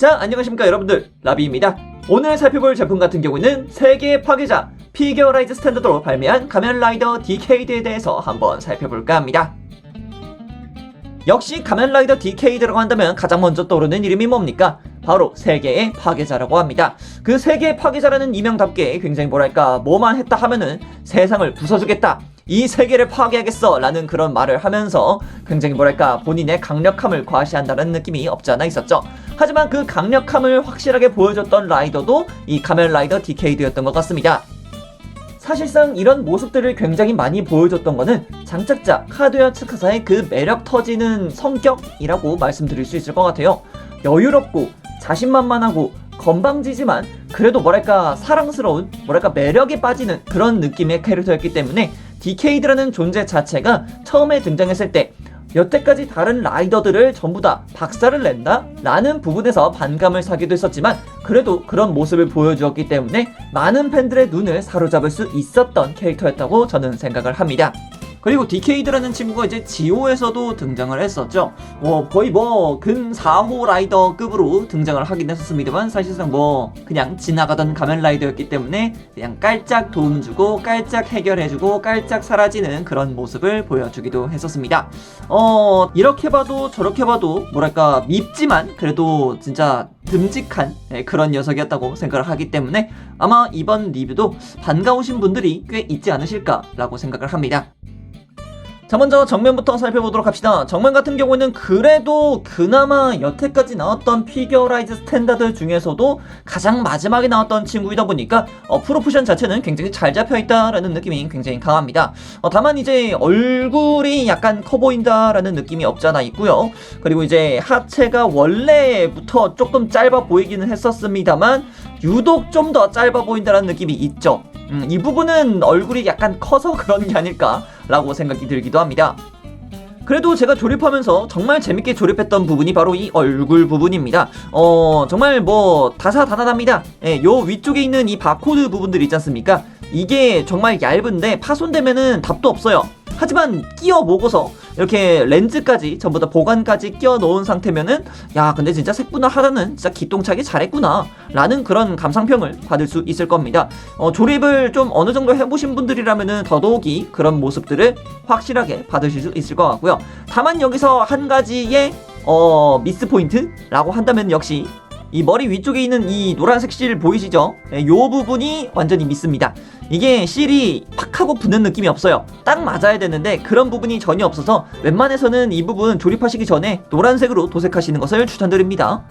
자, 안녕하십니까 여러분들, 라비입니다. 오늘 살펴볼 제품 같은 경우는 세계의 파괴자 피규어라이즈 스탠더드로 발매한 가면라이더 디케이드에 대해서 한번 살펴볼까 합니다. 역시 가면라이더 디케이드라고 한다면 가장 먼저 떠오르는 이름이 뭡니까? 바로 세계의 파괴자라고 합니다. 그 세계의 파괴자라는 이명답게 굉장히 뭐랄까, 뭐만 했다 하면은 세상을 부숴주겠다, 이 세계를 파괴하겠어 라는 그런 말을 하면서 굉장히 뭐랄까, 본인의 강력함을 과시한다는 느낌이 없지 않아 있었죠. 하지만 그 강력함을 확실하게 보여줬던 라이더도 이 가면라이더 디케이드였던 것 같습니다. 사실상 이런 모습들을 굉장히 많이 보여줬던 거는 장착자 카드야 츠카사의 그 매력 터지는 성격이라고 말씀드릴 수 있을 것 같아요. 여유롭고 자신만만하고 건방지지만 그래도 뭐랄까, 사랑스러운, 뭐랄까, 매력에 빠지는 그런 느낌의 캐릭터였기 때문에 디케이드라는 존재 자체가 처음에 등장했을 때 여태까지 다른 라이더들을 전부 다 박살을 낸다? 라는 부분에서 반감을 사기도 했었지만 그래도 그런 모습을 보여주었기 때문에 많은 팬들의 눈을 사로잡을 수 있었던 캐릭터였다고 저는 생각을 합니다. 그리고 디케이드라는 친구가 이제 지오에서도 등장을 했었죠. 거의 근 4호 라이더급으로 등장을 하긴 했었습니다만 사실상 그냥 지나가던 가면라이더였기 때문에 그냥 깔짝 도움 주고 깔짝 해결해주고 깔짝 사라지는 그런 모습을 보여주기도 했었습니다. 이렇게 봐도 저렇게 봐도 뭐랄까, 밉지만 그래도 진짜 듬직한 그런 녀석이었다고 생각을 하기 때문에 아마 이번 리뷰도 반가우신 분들이 꽤 있지 않으실까라고 생각을 합니다. 자, 먼저 정면부터 살펴보도록 합시다. 정면 같은 경우에는 그래도 그나마 여태까지 나왔던 피규어라이즈 스탠다드 중에서도 가장 마지막에 나왔던 친구이다 보니까 프로포션 자체는 굉장히 잘 잡혀있다라는 느낌이 굉장히 강합니다. 다만 이제 얼굴이 약간 커 보인다라는 느낌이 없잖아 있고요. 그리고 이제 하체가 원래부터 조금 짧아 보이기는 했었습니다만 유독 좀 더 짧아 보인다라는 느낌이 있죠. 이 부분은 얼굴이 약간 커서 그런 게 아닐까 라고 생각이 들기도 합니다. 그래도 제가 조립하면서 정말 재밌게 조립했던 부분이 바로 이 얼굴 부분입니다. 정말 다사다난합니다. 요 위쪽에 있는 이 바코드 부분들 있지 않습니까? 이게 정말 얇은데 파손되면은 답도 없어요. 하지만 끼워 먹어서 이렇게 렌즈까지 전부 다 보관까지 끼워 놓은 상태면은 야, 근데 진짜 색분할 하다는 진짜 기똥차게 잘했구나 라는 그런 감상평을 받을 수 있을 겁니다. 조립을 좀 어느 정도 해보신 분들이라면은 더더욱이 그런 모습들을 확실하게 받으실 수 있을 것 같고요. 다만 여기서 한 가지의 미스 포인트라고 한다면 역시 이 머리 위쪽에 있는 이 노란색 실 보이시죠? 요 부분이 완전히 미스입니다. 이게 실이 팍 하고 붙는 느낌이 없어요. 딱 맞아야 되는데 그런 부분이 전혀 없어서 웬만해서는 이 부분 조립하시기 전에 노란색으로 도색하시는 것을 추천드립니다.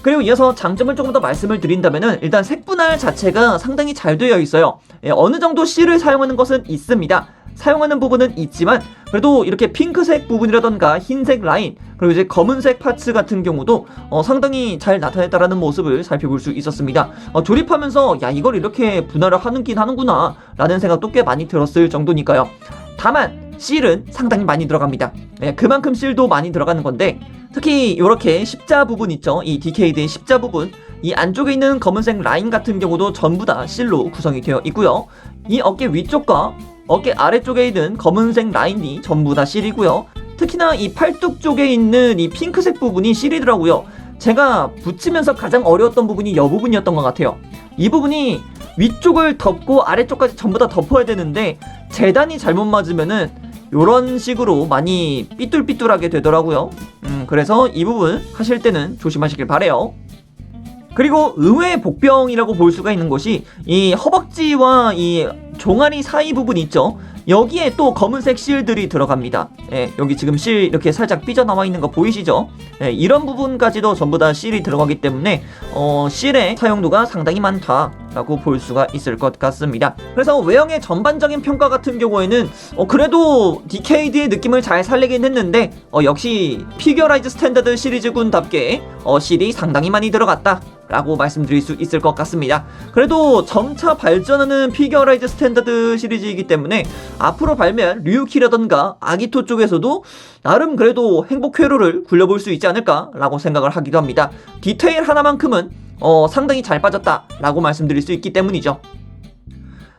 그리고 이어서 장점을 조금 더 말씀을 드린다면은 일단 색분할 자체가 상당히 잘 되어 있어요. 어느 정도 실을 사용하는 것은 있습니다. 사용하는 부분은 있지만 그래도 이렇게 핑크색 부분이라던가 흰색 라인, 그리고 이제 검은색 파츠 같은 경우도 상당히 잘 나타냈다라는 모습을 살펴볼 수 있었습니다. 조립하면서 야, 이걸 이렇게 분할을 하는긴 하는구나 라는 생각도 꽤 많이 들었을 정도니까요. 다만 실은 상당히 많이 들어갑니다. 그만큼 실도 많이 들어가는 건데 특히 이렇게 십자 부분 있죠? 이 디케이드의 십자 부분, 이 안쪽에 있는 검은색 라인 같은 경우도 전부 다 실로 구성이 되어 있고요. 이 어깨 위쪽과 어깨 아래쪽에 있는 검은색 라인이 전부 다 실이고요. 특히나 이 팔뚝 쪽에 있는 이 핑크색 부분이 실이더라고요. 제가 붙이면서 가장 어려웠던 부분이 이 부분이었던 것 같아요. 이 부분이 위쪽을 덮고 아래쪽까지 전부 다 덮어야 되는데 재단이 잘못 맞으면은 요런 식으로 많이 삐뚤삐뚤하게 되더라고요. 그래서 이 부분 하실 때는 조심하시길 바래요. 그리고 의외의 복병이라고 볼 수가 있는 것이 이 허벅지와 이 종아리 사이 부분 있죠? 여기에 또 검은색 실들이 들어갑니다. 여기 지금 실 이렇게 살짝 삐져나와 있는 거 보이시죠? 이런 부분까지도 전부 다 실이 들어가기 때문에 실의 사용도가 상당히 많다라고 볼 수가 있을 것 같습니다. 그래서 외형의 전반적인 평가 같은 경우에는 그래도 디케이드의 느낌을 잘 살리긴 했는데 역시 피규어라이즈 스탠다드 시리즈군답게 실이 상당히 많이 들어갔다 라고 말씀드릴 수 있을 것 같습니다. 그래도 점차 발전하는 피규어라이즈 스탠다드 시리즈이기 때문에 앞으로 발매할 류키라던가 아기토 쪽에서도 나름 그래도 행복 회로를 굴려볼 수 있지 않을까 라고 생각을 하기도 합니다. 디테일 하나만큼은 상당히 잘 빠졌다 라고 말씀드릴 수 있기 때문이죠.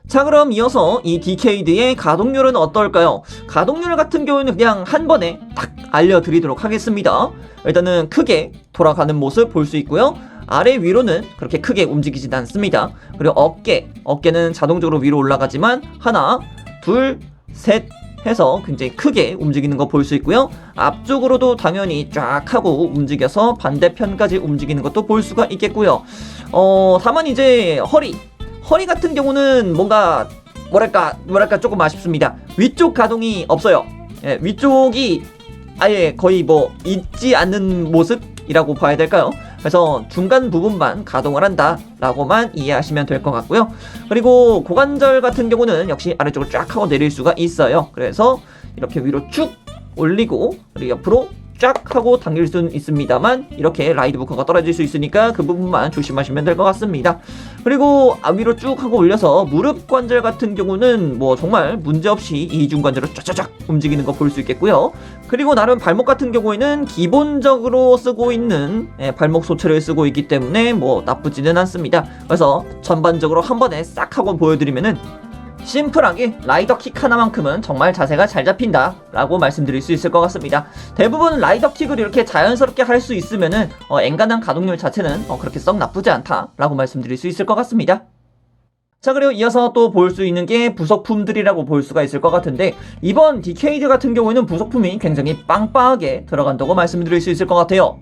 자, 그럼 이어서 이 디케이드의 가동률은 어떨까요? 가동률 같은 경우는 그냥 한 번에 딱 알려드리도록 하겠습니다. 일단은 크게 돌아가는 모습 볼 수 있고요. 아래 위로는 그렇게 크게 움직이진 않습니다. 그리고 어깨는 자동적으로 위로 올라가지만 하나, 둘, 셋 해서 굉장히 크게 움직이는 거 볼 수 있고요. 앞쪽으로도 당연히 쫙 하고 움직여서 반대편까지 움직이는 것도 볼 수가 있겠고요. 다만 이제 허리 같은 경우는 뭔가 뭐랄까 조금 아쉽습니다. 위쪽 가동이 없어요. 예, 위쪽이 아예 거의 뭐 있지 않는 모습이라고 봐야 될까요? 그래서 중간 부분만 가동을 한다 라고만 이해하시면 될 것 같고요. 그리고 고관절 같은 경우는 역시 아래쪽으로 쫙 하고 내릴 수가 있어요. 그래서 이렇게 위로 쭉 올리고 그리고 옆으로 쫙 하고 당길 수는 있습니다만 이렇게 라이드 부커가 떨어질 수 있으니까 그 부분만 조심하시면 될 것 같습니다. 그리고 위로 쭉 하고 올려서 무릎 관절 같은 경우는 뭐 정말 문제없이 이중관절로 쫙쫙쫙 움직이는 거 볼 수 있겠고요. 그리고 나름 발목 같은 경우에는 기본적으로 쓰고 있는 발목 소체를 쓰고 있기 때문에 뭐 나쁘지는 않습니다. 그래서 전반적으로 한 번에 싹 하고 보여드리면은 심플하게 라이더킥 하나만큼은 정말 자세가 잘 잡힌다 라고 말씀드릴 수 있을 것 같습니다. 대부분 라이더킥을 이렇게 자연스럽게 할 수 있으면은 엔간한 가동률 자체는 그렇게 썩 나쁘지 않다 라고 말씀드릴 수 있을 것 같습니다. 자, 그리고 이어서 또 볼 수 있는 게 부속품들이라고 볼 수가 있을 것 같은데, 이번 디케이드 같은 경우에는 부속품이 굉장히 빵빵하게 들어간다고 말씀드릴 수 있을 것 같아요.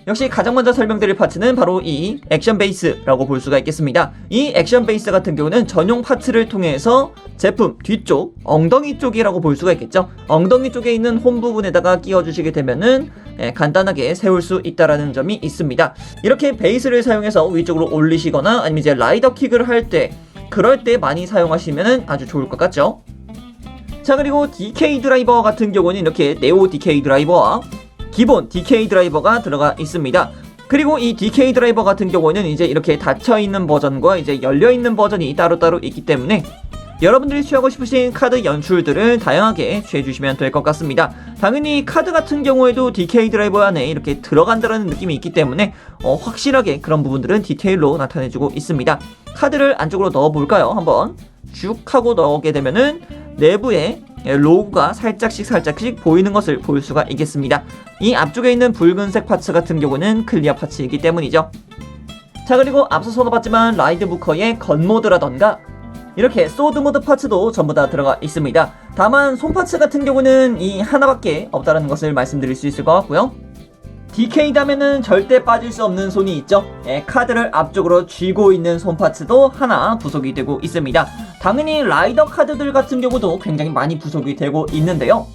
역시 가장 먼저 설명드릴 파츠는 바로 이 액션 베이스라고 볼 수가 있겠습니다. 이 액션 베이스 같은 경우는 전용 파츠를 통해서 제품 뒤쪽, 엉덩이 쪽이라고 볼 수가 있겠죠. 엉덩이 쪽에 있는 홈 부분에다가 끼워주시게 되면은 간단하게 세울 수 있다라는 점이 있습니다. 이렇게 베이스를 사용해서 위쪽으로 올리시거나 아니면 이제 라이더 킥을 할 때, 그럴 때 많이 사용하시면은 아주 좋을 것 같죠. 자, 그리고 DK 드라이버 같은 경우는 이렇게 네오 DK 드라이버와 기본 DK 드라이버가 들어가 있습니다. 그리고 이 DK 드라이버 같은 경우는 이제 이렇게 닫혀있는 버전과 이제 열려있는 버전이 따로따로 있기 때문에 여러분들이 취하고 싶으신 카드 연출들을 다양하게 취해주시면 될 것 같습니다. 당연히 카드 같은 경우에도 DK 드라이버 안에 이렇게 들어간다는 느낌이 있기 때문에 확실하게 그런 부분들은 디테일로 나타내주고 있습니다. 카드를 안쪽으로 넣어볼까요? 한번 쭉 하고 넣게 되면은 내부에 로고가 살짝씩 보이는 것을 볼 수가 있겠습니다. 이 앞쪽에 있는 붉은색 파츠 같은 경우는 클리어 파츠이기 때문이죠. 자, 그리고 앞서서도 봤지만 라이드 부커의 건모드라던가 이렇게 소드모드 파츠도 전부 다 들어가 있습니다. 다만 손 파츠 같은 경우는 이 하나밖에 없다는 것을 말씀드릴 수 있을 것 같고요. DK 다면은 절대 빠질 수 없는 손이 있죠. 카드를 앞쪽으로 쥐고 있는 손 파츠도 하나 부속이 되고 있습니다. 당연히 라이더 카드들 같은 경우도 굉장히 많이 부속이 되고 있는데요.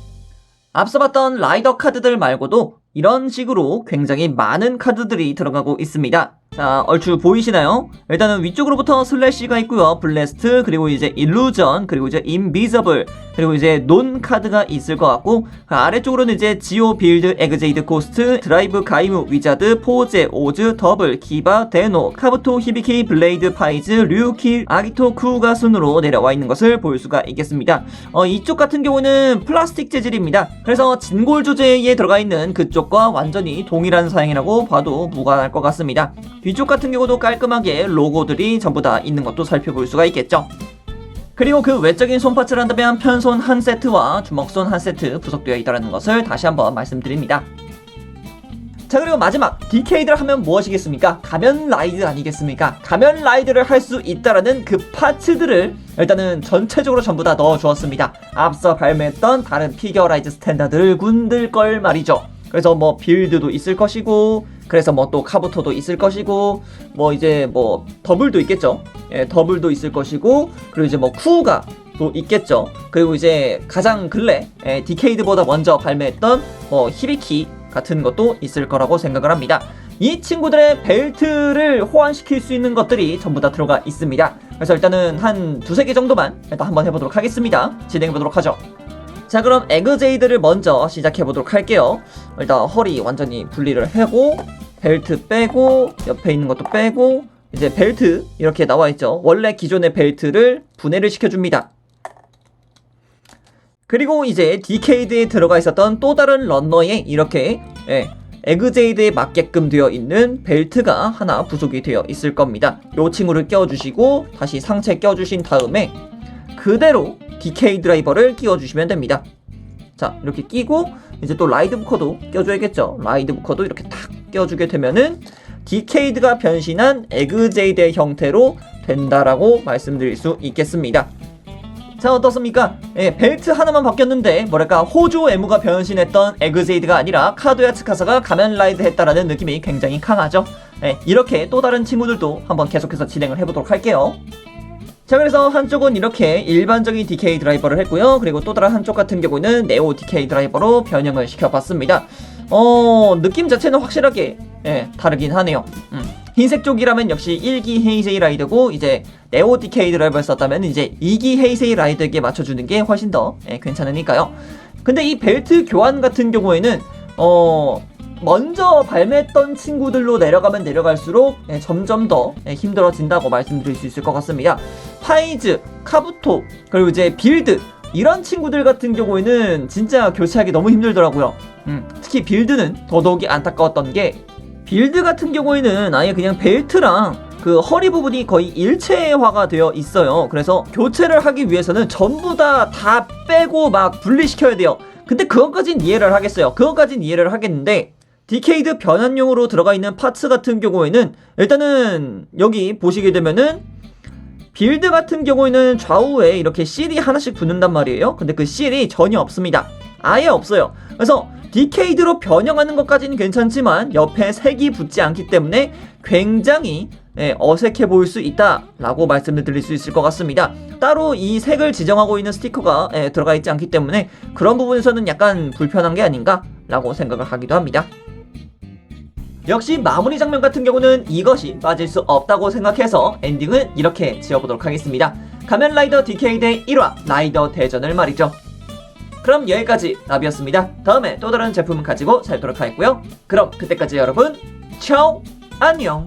앞서 봤던 라이더 카드들 말고도 이런 식으로 굉장히 많은 카드들이 들어가고 있습니다. 자, 얼추 보이시나요? 일단은 위쪽으로부터 슬래시가 있고요. 블래스트, 그리고 이제 일루전, 그리고 이제 인비저블, 그리고 이제 논 카드가 있을 것 같고, 아래쪽으로는 이제 지오, 빌드, 에그제이드, 코스트, 드라이브, 가이무, 위자드, 포제, 오즈, 더블, 기바, 데노, 카부토, 히비키, 블레이드, 파이즈, 류키, 아기토, 쿠가 순으로 내려와 있는 것을 볼 수가 있겠습니다. 이쪽 같은 경우는 플라스틱 재질입니다. 그래서 진골 조제에 들어가 있는 그쪽과 완전히 동일한 사양이라고 봐도 무관할 것 같습니다. 뒤쪽 같은 경우도 깔끔하게 로고들이 전부 다 있는 것도 살펴볼 수가 있겠죠. 그리고 그 외적인 손파츠를 한다면 편손 한 세트와 주먹손 한 세트 부속되어 있다는 것을 다시 한번 말씀드립니다. 자, 그리고 마지막 디케이드를 하면 무엇이겠습니까? 가면 라이드 아니겠습니까? 가면 라이드를 할 수 있다라는 그 파츠들을 일단은 전체적으로 전부 다 넣어 주었습니다. 앞서 발매했던 다른 피겨 라이즈 스탠다드를 군들 걸 말이죠. 그래서 뭐 빌드도 있을 것이고, 그래서 뭐 또 카부토도 있을 것이고, 뭐 이제 뭐 더블도 있겠죠. 더블도 있을 것이고, 그리고 이제 뭐 쿠가 또 있겠죠. 그리고 이제 가장 근래 디케이드보다 먼저 발매했던 뭐 히비키 같은 것도 있을 거라고 생각을 합니다. 이 친구들의 벨트를 호환시킬 수 있는 것들이 전부 다 들어가 있습니다. 그래서 일단은 한 두세 개 정도만 일단 한번 해보도록 하겠습니다. 진행해보도록 하죠. 자, 그럼 에그제이드를 먼저 시작해보도록 할게요. 일단 허리 완전히 분리를 하고, 벨트 빼고, 옆에 있는 것도 빼고, 이제 벨트 이렇게 나와있죠. 원래 기존의 벨트를 분해를 시켜줍니다. 그리고 이제 디케이드에 들어가 있었던 또 다른 런너에 이렇게 에그제이드에 맞게끔 되어 있는 벨트가 하나 부속이 되어 있을 겁니다. 요 친구를 껴주시고 다시 상체 껴주신 다음에 그대로 DK 드라이버를 끼워주시면 됩니다. 자, 이렇게 끼고 이제 또 라이드 부커도 껴줘야겠죠. 라이드 부커도 이렇게 탁 껴주게 되면은 디케이드가 변신한 에그제이드의 형태로 된다라고 말씀드릴 수 있겠습니다. 자, 어떻습니까? 예, 벨트 하나만 바뀌었는데 뭐랄까 호조 에무가 변신했던 에그제이드가 아니라 카도야 츠카사가 가면라이드 했다라는 느낌이 굉장히 강하죠. 예, 이렇게 또 다른 친구들도 한번 계속해서 진행을 해보도록 할게요. 자, 그래서 한쪽은 이렇게 일반적인 DK 드라이버를 했고요. 그리고 또 다른 한쪽 같은 경우는 네오 DK 드라이버로 변형을 시켜봤습니다. 느낌 자체는 확실하게 다르긴 하네요. 흰색 쪽이라면 역시 1기 헤이세이 라이드고 이제 네오 DK 드라이버를 썼다면 이제 2기 헤이세이 라이드에게 맞춰주는 게 훨씬 더 괜찮으니까요. 근데 이 벨트 교환 같은 경우에는 먼저 발매했던 친구들로 내려가면 내려갈수록 점점 더 힘들어진다고 말씀드릴 수 있을 것 같습니다. 파이즈, 카부토, 그리고 이제 빌드 이런 친구들 같은 경우에는 진짜 교체하기 너무 힘들더라고요. 특히 빌드는 더더욱이 안타까웠던 게 빌드 같은 경우에는 아예 그냥 벨트랑 그 허리 부분이 거의 일체화가 되어 있어요. 그래서 교체를 하기 위해서는 전부 다 빼고 막 분리시켜야 돼요. 근데 그것까진 이해를 하겠어요. 그것까진 이해를 하겠는데 디케이드 변환용으로 들어가 있는 파츠 같은 경우에는 일단은 여기 보시게 되면은 빌드 같은 경우에는 좌우에 이렇게 실이 하나씩 붙는단 말이에요. 근데 그 실이 전혀 없습니다. 아예 없어요. 그래서 디케이드로 변형하는 것까지는 괜찮지만 옆에 색이 붙지 않기 때문에 굉장히 어색해 보일 수 있다라고 말씀을 드릴 수 있을 것 같습니다. 따로 이 색을 지정하고 있는 스티커가 들어가 있지 않기 때문에 그런 부분에서는 약간 불편한 게 아닌가 라고 생각을 하기도 합니다. 역시 마무리 장면 같은 경우는 이것이 빠질 수 없다고 생각해서 엔딩은 이렇게 지어보도록 하겠습니다. 가면라이더 DK 대 1화 라이더 대전을 말이죠. 그럼 여기까지 나비였습니다. 다음에 또 다른 제품 가지고 찾도록 하겠고요. 그럼 그때까지 여러분 차오 안녕.